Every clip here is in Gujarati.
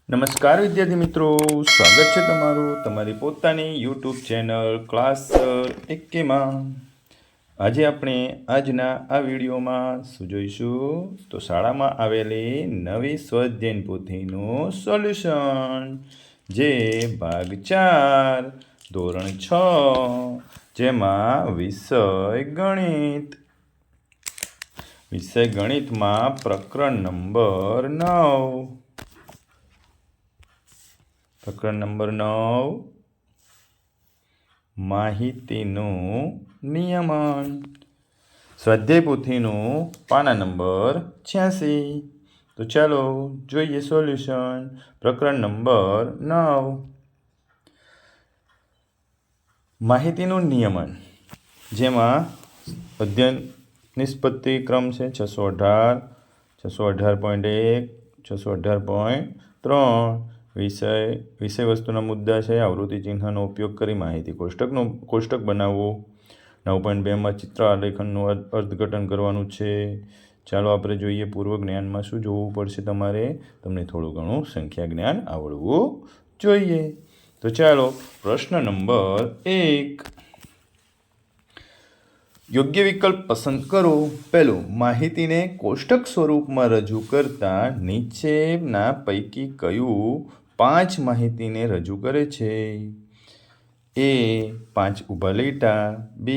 નમસ્કાર વિદ્યાર્થી મિત્રો, સ્વાગત છે તમારું તમારી પોતાની યુટ્યુબ ચેનલ ક્લાસ એકેમાં. આજે આપણે આજના આ વિડીયોમાં શું જોઈશું તો શાળામાં આવેલી નવી સ્વાધ્યાયન પોથીનું સોલ્યુશન, જે ભાગ 4 ધોરણ 6, જેમાં વિષય ગણિતમાં પ્રકરણ નંબર 9. પ્રકરણ નંબર 9, માહિતીનું નિયમન. સ્વાધ્યાય પોથીનું પાના નંબર 86. તો ચાલો જોઈએ સોલ્યુશન. પ્રકરણ નંબર 9, માહિતીનું નિયમન, જેમાં અધ્યયન નિષ્પત્તિ ક્રમ છે 618, 618.1, 618.3. વિષય વસ્તુના મુદ્દા છે. આવૃત્તિ ચિહ્નનો ઉપયોગ કરી માહિતી કોષ્ટક બનાવવું. 9.2માં ચિત્ર આલેખનનું અર્થઘટન કરવાનું છે. ચાલો આપણે જોઈએ પૂર્વ જ્ઞાનમાં શું જોવું પડશે. તમને થોડું ઘણું સંખ્યા જ્ઞાન આવડવું જોઈએ. તો ચાલો પ્રશ્ન નંબર 1, યોગ્ય વિકલ્પ પસંદ કરો. પહેલું, માહિતીને કોષ્ટક સ્વરૂપમાં રજૂ કરતા નીચેના પૈકી કયું 5 માહિતીને રજૂ કરે છે? A 5 ઊભા લીટા, B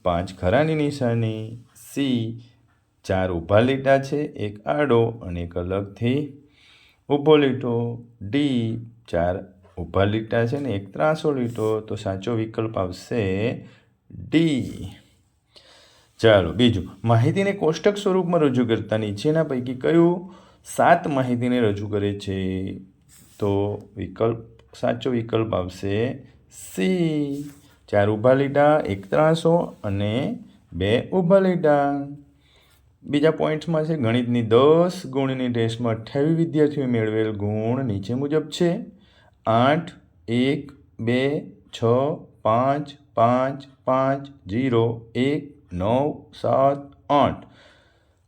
5 ખરાની નિશાની, C 4 ઊભા લીટા છે, એક આડો અને એક અલગથી ઊભો લીટો, D 4 ઊભા લીટા છે ને એક ત્રાસો લીટો. તો સાચો વિકલ્પ આવશે D. ચાલો બીજું, માહિતીને કોષ્ટક સ્વરૂપમાં રજૂ કરતા નીચેના પૈકી કયું 7 માહિતીને રજૂ કરે છે? તો સાચો વિકલ્પ આવશે C, 4 ઊભા લીટા, એક ત્રાસો અને 2 ઊભા લીટા. બીજા પોઈન્ટ્સમાં છે, ગણિતની 10 ગુણની ટેસ્ટમાં 28 વિદ્યાર્થીઓએ મેળવેલ ગુણ નીચે મુજબ છે: 8, 1, 2, 6, 5, 5, 5, 0, 1, 9, 7, 8,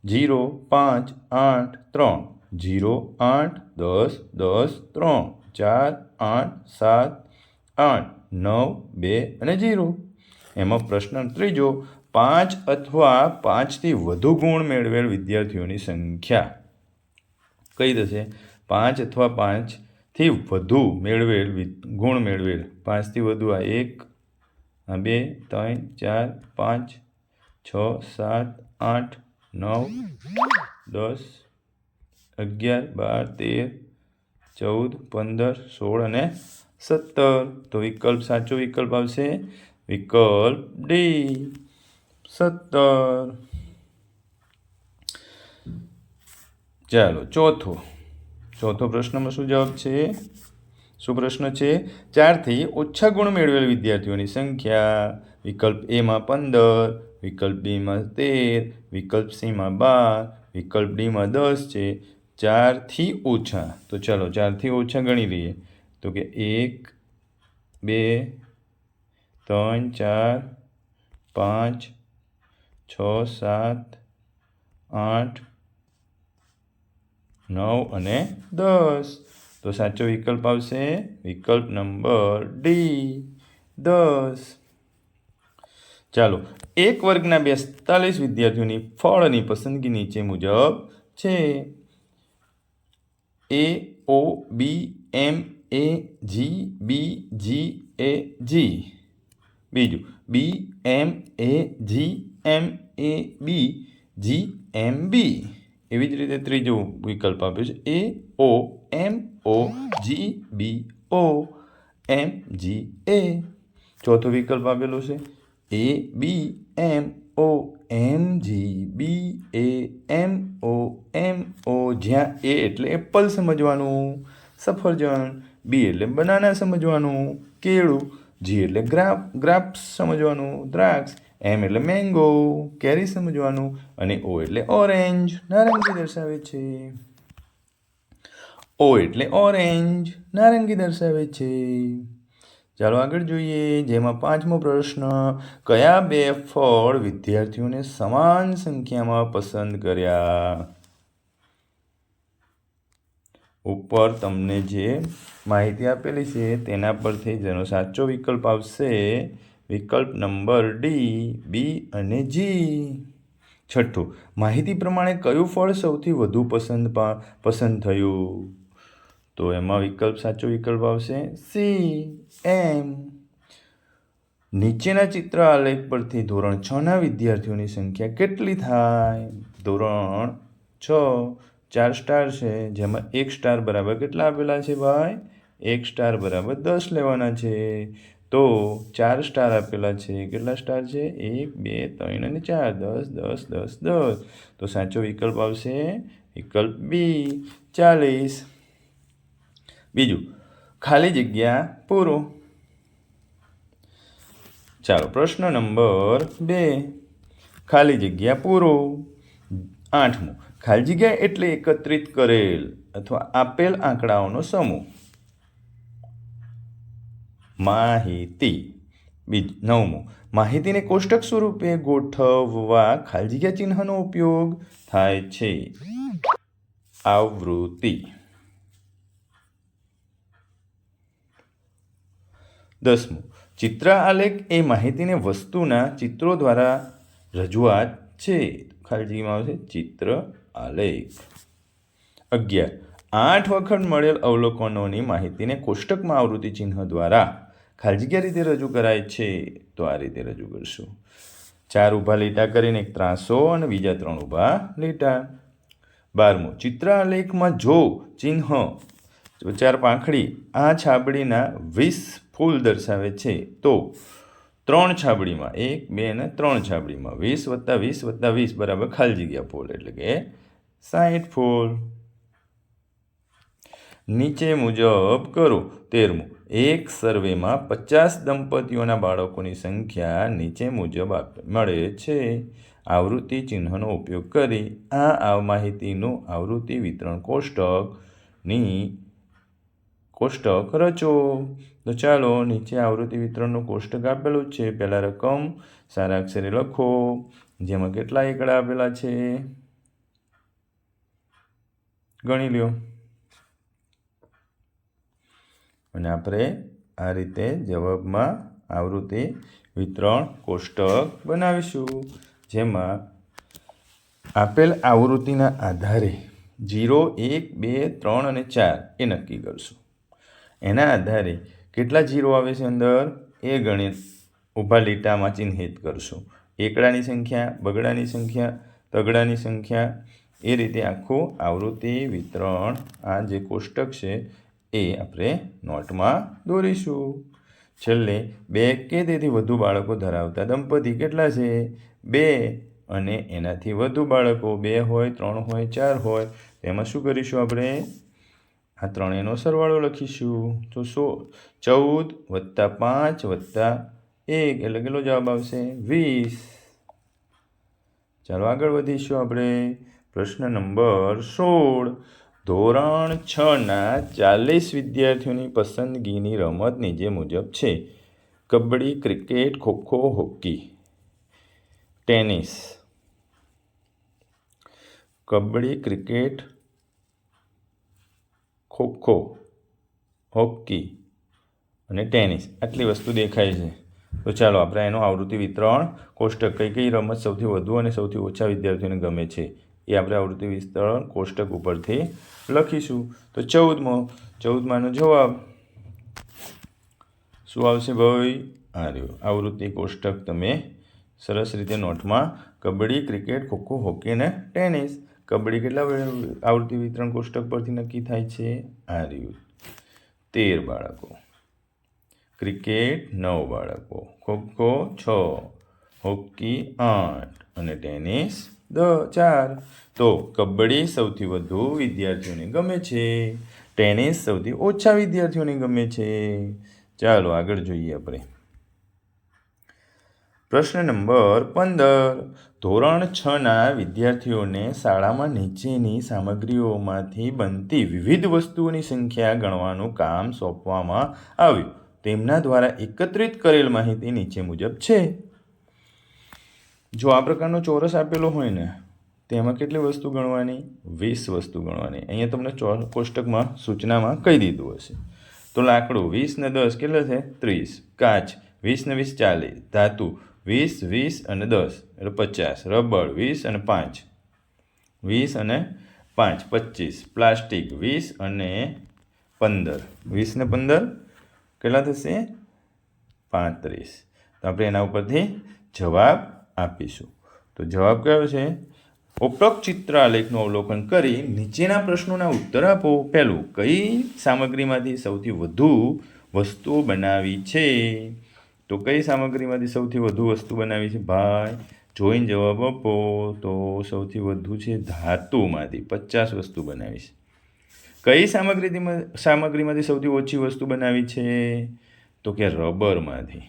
0, 5, 8, 3, 0, 8, 10, 10, 3, 4, 8, 7, 8, 9, 2 અને 0. એમાં પ્રશ્ન ત્રીજો, 5 અથવા 5થી વધુ ગુણ મેળવેલ વિદ્યાર્થીઓની સંખ્યા કઈ થશે? 5 અથવા 5થી વધુ ગુણ મેળવેલ, 5થી વધુ આ 1, આ 2, 3, 4, 5, 6, 7, 8, 9, 10, 11, 12, 13, 14, 15, 16 અને 17. તો સાચો વિકલ્પ આવશે વિકલ્પ ડી, 17. ચાલો ચોથો પ્રશ્નમાં શું જવાબ છે? શું પ્રશ્ન છે? 4થી ઓછા ગુણ મેળવેલ વિદ્યાર્થીઓની સંખ્યા. વિકલ્પ એમાં 15, વિકલ્પ બીમાં 13, વિકલ્પ સીમાં 12, વિકલ્પ ડીમાં 10 છે. 4થી ઓછા, તો ચાલો 4થી ઓછા ગણી લઈએ. તો કે 1, 2, 3, 4, 5, 6, 7, 8, 9 અને 10. તો સાચો વિકલ્પ આવશે વિકલ્પ નંબર ડી, 10. ચાલો, એક વર્ગના 42 વિદ્યાર્થીઓની ફળની પસંદગી નીચે મુજબ છે: A, O, B, M, A, G, B, G, A, G. બીજું, B, M, A, G, M, A, B, G, M, B. એવી જ રીતે ત્રીજો વિકલ્પ આપ્યો છે: A, O, M, O, G, B, O, M, G, A. ચોથો વિકલ્પ આપેલો છે A, B, M, O, M, G, B, A, M, O, M, O. જ્યાં A એટલે એપલ સમજવાનું, સફરજન, B એટલે બનાના સમજવાનું, કેળું, G એટલે ગ્રાપ્સ સમજવાનું, દ્રાક્ષ, M એટલે મેંગો, કેરી સમજવાનું, અને O એટલે ઓરેન્જ, નારંગી દર્શાવે છે. O એટલે ઓરેન્જ, નારંગી દર્શાવે છે. ચાલો આગળ જોઈએ, જેમાં 5મો પ્રશ્ન, કયા 2 ફળ વિદ્યાર્થીઓને સમાન સંખ્યામાં પસંદ કર્યા? ઉપર તમને જે માહિતી આપેલી છે તેના પરથી જેનો સાચો વિકલ્પ આવશે વિકલ્પ નંબર ડી, બી અને જી. છઠ્ઠું, માહિતી પ્રમાણે કયું ફળ સૌથી વધુ પસંદ થયું? તો એમાં સાચો વિકલ્પ આવશે સી, એમ. નીચેના ચિત્ર આલેખ પરથી ધોરણ 6ના વિદ્યાર્થીઓની સંખ્યા કેટલી થાય? ધોરણ 6 4 સ્ટાર છે, જેમાં 1 સ્ટાર બરાબર કેટલા આપેલા છે ભાઈ? 1 સ્ટાર બરાબર 10 લેવાના છે. તો 4 સ્ટાર આપેલા છે, કેટલા સ્ટાર છે? 1 2 3 અને 4, 10 10 10 10. તો સાચો વિકલ્પ આવશે વિકલ્પ બી, 40. બીજું, ખાલી જગ્યા પૂરો. ચાલો, પ્રશ્ન નંબર 2, ખાલી જગ્યા પૂરો. 8મું, ખાલી જગ્યા એટલે એકત્રિત કરેલ અથવા આપેલ આંકડાઓનો સમૂહ. માહિતી. 9મું, માહિતીને કોષ્ટક સ્વરૂપે ગોઠવવા ખાલી જગ્યા ચિહ્નનો ઉપયોગ થાય છે. આવૃત્તિ. 10મું, ચિત્ર આલેખ એ માહિતીને વસ્તુના ચિત્રો દ્વારા રજૂઆત છે. ખાલી જગ્યામાં આવશે ચિત્ર આલેખ. 11, 8 વખત મળેલ અવલોકનોની માહિતીને કોષ્ટકમાં આવૃત્તિ ચિહ્ન દ્વારા ખાલી જગ્યા રીતે રજૂ કરાય છે. તો આ રીતે રજૂ કરશું. 4 ઊભા લીટા કરીને એક ત્રાસો અને બીજા 3 ઊભા લીટા. 12મું, ચિત્ર આલેખમાં જો ચિહ્ન 4 પાંખડી આ છાબડીના 20 ફૂલ દર્શાવે છે તો 3 છાબડીમાં 1 2 અને 3 છાબડીમાં 20 + 20 + 20 બરાબર ખાલી જગ્યા ફૂલ એટલે કે 60 ફૂલ. નીચે મુજબ કરો. 13મું, એક સર્વેમાં 50 દંપતીઓના બાળકોની સંખ્યા નીચે મુજબ મળે છે. આવૃત્તિ ચિહ્નનો ઉપયોગ કરી આ માહિતીનું આવૃત્તિ વિતરણ કોષ્ટક રચો. તો ચાલો, નીચે આવૃત્તિ વિતરણનું કોષ્ટક આપેલું છે. પહેલા રકમ સારા અક્ષરે લખો, જેમાં કેટલા એકડા આપેલા છે ગણી લ્યો. અને આપણે આ રીતે જવાબમાં આવૃત્તિ વિતરણ કોષ્ટક બનાવીશું, જેમાં આપેલ આવૃત્તિના આધારે 0 1 2 3 અને 4 એ નક્કી કરશું. એના આધારે કેટલા 0 આવે છે અંદર એ ગણિત ઊભા લીટામાં ચિહ્નિત કરશું. એકડાની સંખ્યા, બગડાની સંખ્યા, તગડાની સંખ્યા, એ રીતે આખું આવૃત્તિ વિતરણ આ જે કોષ્ટક છે એ આપણે નોટમાં દોરીશું. છેલ્લે 2 કે તેથી વધુ બાળકો ધરાવતા દંપતી કેટલા છે? 2 અને એનાથી વધુ બાળકો 2 હોય, 3 હોય, 4 હોય. તેમાં શું કરીશું આપણે? આ ત્રણેયનો સરવાળો લખીશું. તો 14 + 5 + 1 એટલે કેટલો જવાબ આવશે? 20. ચાલો આગળ વધીશું આપણે. પ્રશ્ન નંબર 16, ધોરણ 6ના 40 વિદ્યાર્થીઓની પસંદગીની રમત નીચે મુજબ છે. Kabaddi, cricket, kho kho, hockey, tennis. Kabaddi, cricket, kho kho, hockey અને ટેનિસ, આટલી વસ્તુ દેખાય છે. તો ચાલો આપણે એનું આવૃત્તિ વિતરણ કોષ્ટક કઈ કઈ રમત સૌથી વધુ અને સૌથી ઓછા વિદ્યાર્થીઓને ગમે છે એ આપણે આવૃત્તિ વિતરણ કોષ્ટક ઉપરથી લખીશું. તો 14માનો જવાબ શું આવશે ભાઈ? આ રહ્યું આવૃત્તિ કોષ્ટક. તમે સરસ રીતે નોટમાં કબડ્ડી, ક્રિકેટ, ખોખો, હોકી અને ટેનિસ. કબડ્ડી કેટલા આવૃત્તિ વિતરણ કોષ્ટક પરથી નક્કી થાય છે? આ રહ્યું 13 બાળકો, ક્રિકેટ 9 બાળકો, ખોખો 6, હોકી 8 અને ટેનિસ 4. તો કબડ્ડી સૌથી વધુ વિદ્યાર્થીઓને ગમે છે, ટેનિસ સૌથી ઓછા વિદ્યાર્થીઓને ગમે છે. ચાલો આગળ જોઈએ આપણે. પ્રશ્ન નંબર 15, ધોરણ 6ના વિદ્યાર્થીઓને શાળામાં નીચેની સામગ્રીઓમાંથી બનતી વિવિધ વસ્તુઓની સંખ્યા ગણવાનું કામ સોંપવામાં આવ્યું. તેમના દ્વારા એકત્રિત કરેલ માહિતી નીચે મુજબ છે. જો આ પ્રકારનો ચોરસ આપેલો હોય ને તો એમાં કેટલી વસ્તુ ગણવાની? 20 વસ્તુ ગણવાની. અહીંયા તમને કોષ્ટકમાં સૂચનામાં કહી દીધું હશે. તો લાકડું 20 ને 10 કેટલા છે? 30. કાચ 20 ને 20 40. ધાતુ 20 20 અને 10 એટલે 50. રબર 20 અને 5 20 અને 5 25. પ્લાસ્ટિક 20 અને 15 20 ને 15 કેટલા થશે? 35. તો આપણે એના ઉપરથી જવાબ આપીશું. તો જવાબ કયો છે? ઉપરોક્ત ચિત્રાલેખનું અવલોકન કરી નીચેના પ્રશ્નોના ઉત્તર આપો. પહેલું, કઈ સામગ્રીમાંથી સૌથી વધુ વસ્તુઓ બનાવી છે? તો કઈ સામગ્રીમાંથી સૌથી વધુ વસ્તુ બનાવી છે ભાઈ? જોઈને જવાબ આપો. તો સૌથી વધુ છે ધાતુમાંથી, 50 વસ્તુ બનાવી છે. કઈ સામગ્રીમાંથી સૌથી ઓછી વસ્તુ બનાવી છે? તો કે રબરમાંથી.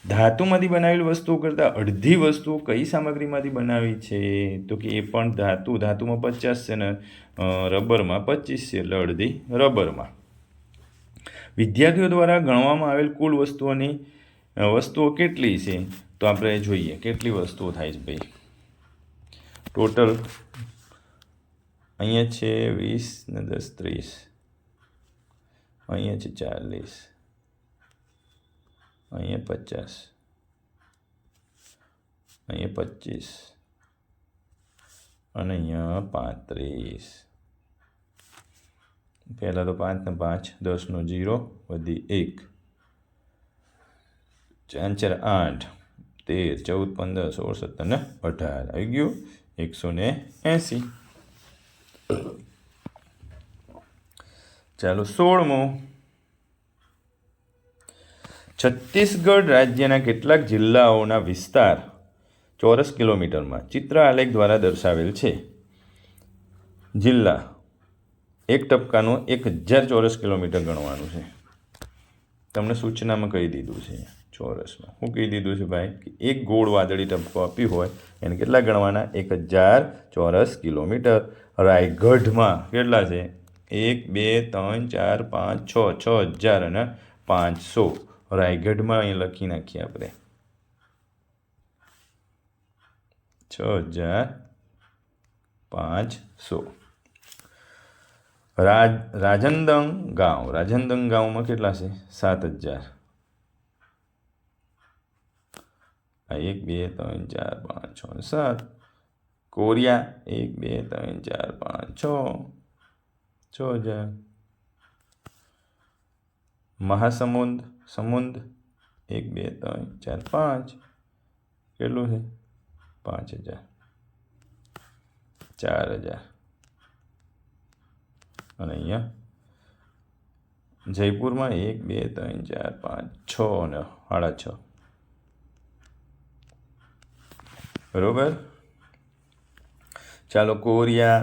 ધાતુમાંથી બનાવેલી વસ્તુઓ કરતાં અડધી વસ્તુઓ કઈ સામગ્રીમાંથી બનાવી છે? તો કે એ પણ ધાતુમાં 50 છે ને રબરમાં 25 છે, એટલે અડધી રબરમાં. વિદ્યાર્થીઓ દ્વારા ગણવામાં આવેલ કુલ વસ્તુઓ કેટલી છે? તો આપણે જોઈએ કેટલી વસ્તુઓ થાય છે ભાઈ. ટોટલ અહીંયા છે 20 ને 10 30, અહીંયા છે 40, અહીંયા 50, અહીંયા 25 અને અહીંયા 35. પહેલાં તો 5 ને 5 10 નો 0 વધી 1 4 8 13 14 15 16 17 ને 18 આવી ગયું 180. ચાલો 16મો. છત્તીસગઢ રાજ્યના કેટલાક જિલ્લાઓના વિસ્તાર ચોરસ કિલોમીટરમાં ચિત્ર આલેખ દ્વારા દર્શાવેલ છે. જિલ્લા એક ટપકાનું 1000 ચોરસ કિલોમીટર ગણવાનું છે. તમને સૂચનામાં કહી દીધું છે. ચોરસમાં શું કહી દીધું છે ભાઈ? કે એક ગોળ વાદળી ટપકો આપ્યું હોય એને કેટલા ગણવાના? 1000 ચોરસ કિલોમીટર. રાયગઢમાં કેટલા છે? 1 2 3 4 5 6 6000 અને 500. રાયગઢમાં અહીં લખી નાખીએ આપણે 6500. રાજનંદન ગામમાં કેટલા છે? 7000. આ 1 2 3 4 5 6 7. કોરિયા 1 2 3 4 5 6 6000. મહાસમુંદ 1 2 3 4 5 કેટલું છે? 5000 4000. અને અહીંયા જયપુરમાં 1 2 3 4 5 6 અને 6.5. બરોબર. ચાલો કોરિયા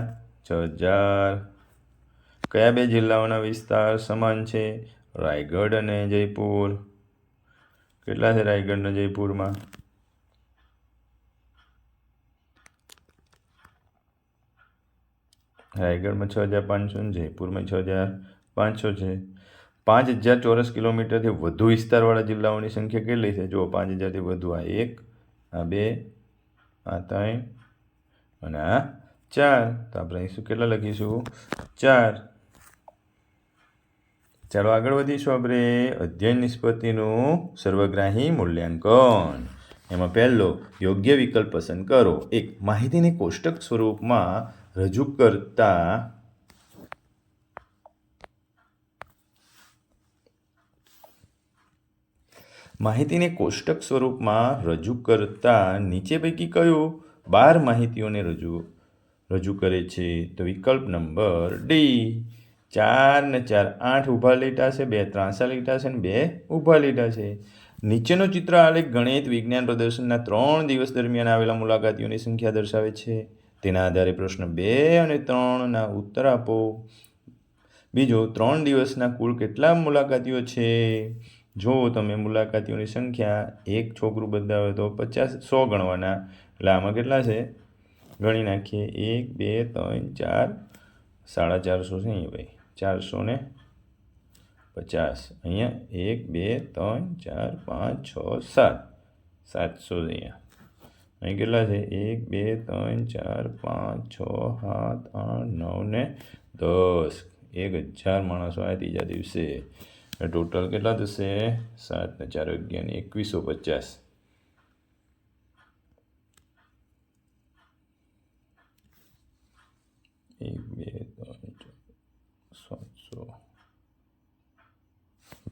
6000. કયા બે જિલ્લાઓના વિસ્તાર સમાન છે? રાયગઢ અને જયપુર. કેટલા છે રાયગઢ અને જયપુરમાં? રાયગઢમાં 6500 અને જયપુરમાં 6500 છે. 5000 ચોરસ કિલોમીટરથી વધુ વિસ્તારવાળા જિલ્લાઓની સંખ્યા કેટલી છે? જુઓ 5000થી વધુ. આ 1, આ 2, આ 3 અને આ 4. તો આપણે અહીં કેટલા લખીશું? 4. ચાલો આગળ વધીશું આપણે. અધ્યયન નિષ્પત્તિનું સર્વગ્રાહી મૂલ્યાંકન. એમાં પહેલો યોગ્ય વિકલ્પ પસંદ કરો. 1. માહિતીને કોષ્ટક સ્વરૂપમાં રજૂ કરતા નીચે પૈકી કયું 12 માહિતીઓને રજૂ કરે છે? તો વિકલ્પ નંબર ડી. 4 ને 4 8 ઊભા લીટા છે, 2 ત્રાંસા લીટા છે અને 2 ઊભા લીટા છે. નીચેનો ચિત્ર આલેખ ગણિત વિજ્ઞાન પ્રદર્શનના 3 દિવસ દરમિયાન આવેલા મુલાકાતીઓની સંખ્યા દર્શાવે છે. તેના આધારે પ્રશ્ન 2 અને 3ના ઉત્તર આપો. બીજો 3 દિવસના કુલ કેટલા મુલાકાતીઓ છે? જો તમે મુલાકાતીઓની સંખ્યા એક છોકરું બતાવે તો 100 ગણવાના. એટલે આમાં કેટલા છે? ગણી નાખીએ. 1 2 3 4 450 છે અહીંયા ભાઈ. 450. અહીંયા 1 2 3 4 5 6 7 700 અહીંયા. અહીં કેટલા છે 1 2 3 4 5 6 7 8 9 ને 10 1000 માણસો આવ્યા ત્રીજા દિવસે ટોટલ કેટલા થશે 7 ને 4 11 2150 1 2 3 700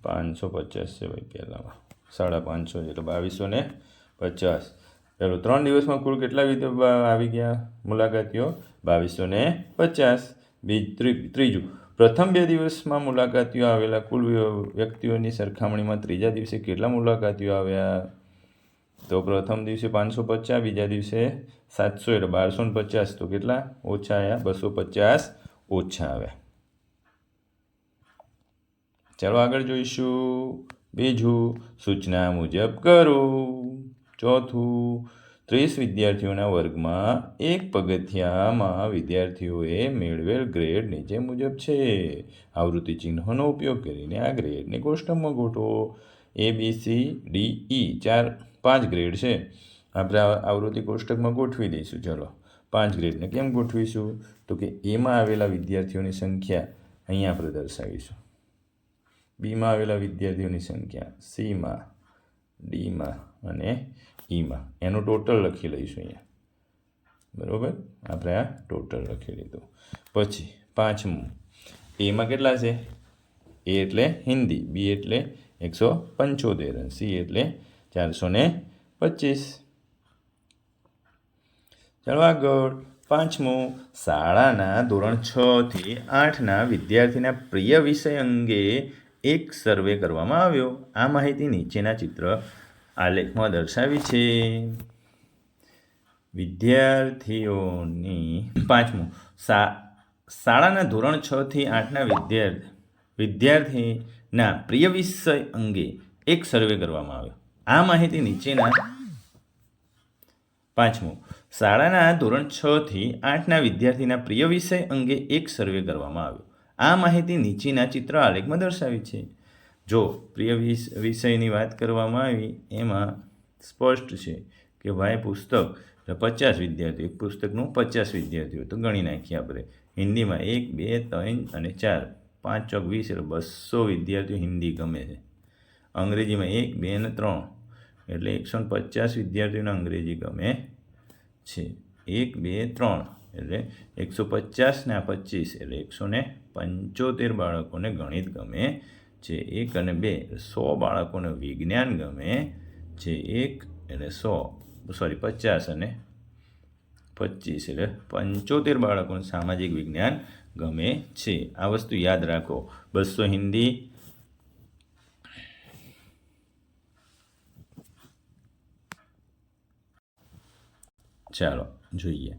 550 છે ભાઈ પહેલામાં 550 એટલે 2250 પેલું 3 દિવસમાં કુલ કેટલા આવી ગયા મુલાકાતીઓ 2250 ત્રીજું પ્રથમ 2 દિવસમાં મુલાકાતીઓ આવેલા કુલ વ્યક્તિઓની સરખામણીમાં ત્રીજા દિવસે કેટલા મુલાકાતીઓ આવ્યા તો પ્રથમ દિવસે 550 બીજા દિવસે 700 એટલે 1250 તો કેટલા ઓછા આવ્યા 250 ઓછા આવ્યા ચાલો આગળ જોઈશું બીજું સૂચના મુજબ કરો ચોથું 30 વિદ્યાર્થીઓના વર્ગમાં એક પગથિયામાં વિદ્યાર્થીઓએ મેળવેલ ગ્રેડ નીચે મુજબ છે આવૃત્તિ ચિહ્નોનો ઉપયોગ કરીને આ ગ્રેડને કોષ્ટકમાં ગોઠવો ABCDE 5 ગ્રેડ છે આપણે આવૃત્તિ કોષ્ટકમાં ગોઠવી દઈશું ચલો 5 ગ્રેડને કેમ ગોઠવીશું તો કે એમાં આવેલા વિદ્યાર્થીઓની સંખ્યા અહીંયા આપણે દર્શાવીશું બીમાં આવેલા વિદ્યાર્થીઓની સંખ્યા સીમાં ડીમાં અને ઈમાં એનું ટોટલ લખી લઈશું અહીંયા બરાબર આપણે આ ટોટલ લખી લીધું પછી પાંચમું એમાં કેટલા છે એ એટલે હિન્દી બી એટલે 175 અને સી એટલે 425 ચાલો આગળ પાંચમું શાળાના ધોરણ 6 થી 8ના વિદ્યાર્થીના પ્રિય વિષય અંગે એક સર્વે કરવામાં આવ્યો આ માહિતી નીચેના ચિત્ર આલેખમાં દર્શાવી છે વિદ્યાર્થીઓની પાંચમું શાળાના ધોરણ 6 થી 8ના વિદ્યાર્થીના પ્રિય વિષય અંગે એક સર્વે કરવામાં આવ્યો આ માહિતી નીચેના પાંચમું શાળાના ધોરણ 6 થી 8ના વિદ્યાર્થીના પ્રિય વિષય અંગે એક સર્વે કરવામાં આવ્યો આ માહિતી નીચેના ચિત્ર આલેખમાં દર્શાવી છે જો પ્રિય વિષયની વાત કરવામાં આવી એમાં સ્પષ્ટ છે કે ભાઈ પુસ્તક 50 વિદ્યાર્થીઓ એક પુસ્તકનું 50 વિદ્યાર્થીઓ તો ગણી નાખીએ આપણે હિન્દીમાં 1 2 3 અને 4 5 ચોક 20 એટલે 200 વિદ્યાર્થીઓ હિન્દી ગમે છે અંગ્રેજીમાં 1 2 અને 3 એટલે 150 વિદ્યાર્થીઓને અંગ્રેજી ગમે છે 1 2 3 એટલે 150 ને 25 એટલે 175 બાળકોને ગણિત ગમે છે 1 અને 2 100 બાળકોને વિજ્ઞાન ગમે છે 1 એટલે 50 અને 25 એટલે 75 બાળકોને સામાજિક વિજ્ઞાન ગમે છે આ વસ્તુ યાદ રાખો 200 હિન્દી ચાલો જોઈએ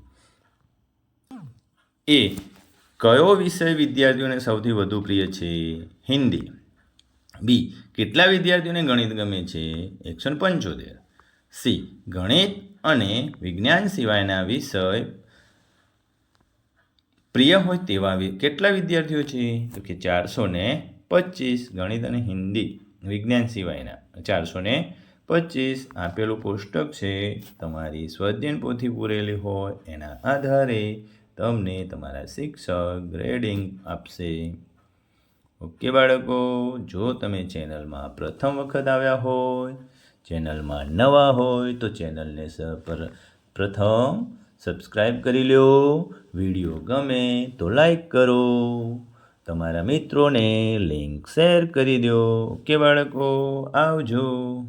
એ કયો વિષય વિદ્યાર્થીઓને સૌથી વધુ પ્રિય છે હિન્દી બી કેટલા વિદ્યાર્થીઓને ગણિત ગમે છે 175 સી ગણિત અને વિજ્ઞાન સિવાયના વિષય પ્રિય હોય તેવા કેટલા વિદ્યાર્થીઓ છે તો કે 425 ગણિત અને હિન્દી વિજ્ઞાન સિવાયના 425 આપેલું કોષ્ટક છે તમારી સ્વાધ્યાયન પોથી પૂરેલી હોય એના આધારે તમને તમારા શિક્ષક ગ્રેડિંગ આપશે ઓકે બાળકો જો તમે ચેનલમાં પ્રથમ વખત આવ્યા હોય ચેનલમાં નવા હોય તો ચેનલને પ્રથમ સબસ્ક્રાઈબ કરી લો વિડીયો ગમે તો લાઈક કરો તમારા મિત્રોને લિંક શેર કરી દો ઓકે બાળકો આવજો